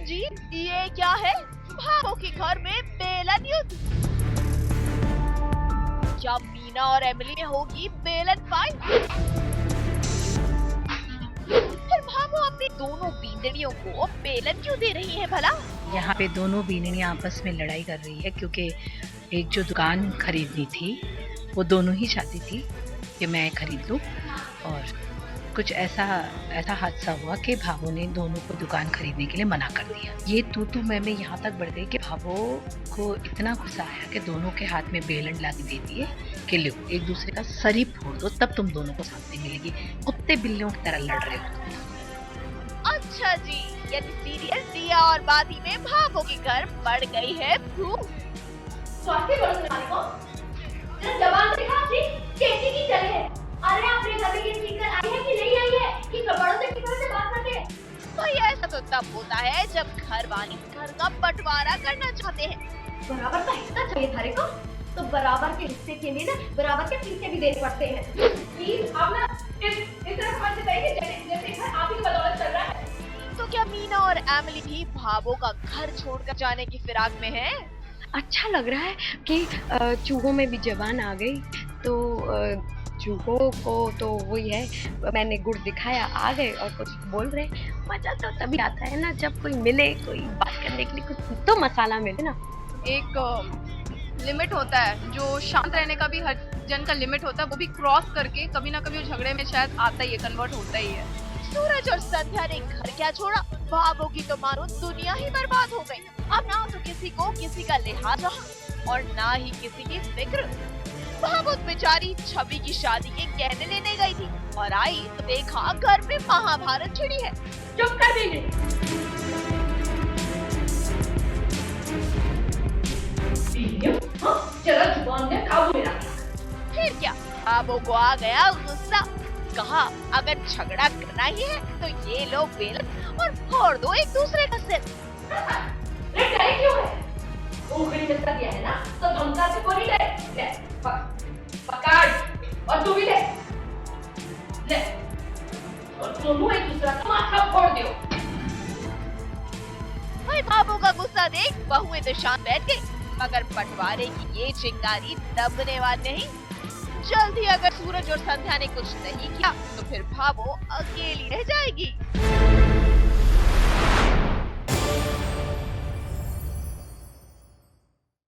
जी ये क्या है? भावों के घर में बेलन युद्ध। क्या मीना और एमिली में होगी बेलन फाइट? फिर भावो अपनी दोनों बींदड़ियों को बेलन क्यों दे रही है भला? यहाँ पे दोनों बीननियाँ आपस में लड़ाई कर रही है क्योंकि एक जो दुकान खरीदनी थी वो दोनों ही चाहती थी कि मैं खरीद लूँ, और कुछ ऐसा हादसा हुआ कि भावो ने दोनों को दुकान खरीदने के लिए मना कर दिया। ये तू मैं यहाँ तक बढ़ गई कि भावो को इतना गुस्सा आया कि दोनों के हाथ में बेलन ला के दे दिए कि लो एक दूसरे का सर ही फोड़ दो, तब तुम दोनों को शांति मिलेगी। कुत्ते बिल्लियों की तरह लड़ रहे हो। अच्छा जी, यानी सीरियल दिया और बादी में भावो के घर पड़ गई है धूम। स्वास्थ्य बड़ो सुनाने को जवान देखा आपने कैसी की चले है। अरे आपने घर में ये सीखकर आई है कि नहीं आई है कि बड़ों से किस तरह से बात करते हैं? तो ये ऐसा तो तब होता है जब घर वाले घर का बंटवारा करना चाहते हैं। बराबर का हिस्सा चाहिए थारे को, तो बराबर के हिस्से के लिए ना बराबर के पैसे भी देने पड़ते हैं। प्लीज आप ना इस तरह समझ जाइए जैसे घर आप ही की बदौलत चल रहा है। तो क्या मीना और एमिली भी भावो का घर छोड़कर जाने की फिराक में है? अच्छा लग रहा है कि चूहों में भी जवान आ गई, तो चूहों को तो वही है, मैंने गुड़ दिखाया आ गए और कुछ बोल रहे। मजा तो तभी आता है ना जब कोई मिले, कोई बात करने के लिए कुछ तो मसाला मिले ना। एक लिमिट होता है, जो शांत रहने का भी हर जन का लिमिट होता है, वो भी क्रॉस करके कभी ना कभी वो झगड़े में शायद आता ही है, कन्वर्ट होता ही है। सूरज और संध्या ने घर क्या छोड़ा, भावो की तो मानो दुनिया ही बर्बाद हो गई। अब ना तो किसी को किसी का लिहाज रहा और ना ही किसी की फिक्र। भावो बेचारी छवि की शादी के गहने लेने गई थी और आई तो देखा घर में महाभारत छिड़ी है। चुप कर दीजिए। चलो जुबान में काबू में रखना। फिर क्या, भावो को आ गया गुस्सा। कहा अगर झगड़ा करना ही है तो ये लो बेलन और फोड़ दो एक दूसरे का सिर। डरे क्यों है? उंगली में दिया है ना, तो धमका से कोई डरे। ले पकड़, और तू भी ले और दोनों एक दूसरे का माथा फोड़ दो। भाई भावो का गुस्सा देख बहुएं तो शांत बैठ गई, मगर बंटवारे की ये चिंगारी दबने वाली नहीं। जल्दी अगर सूरज और संध्या ने कुछ नहीं किया तो फिर भावो अकेली रह जाएगी।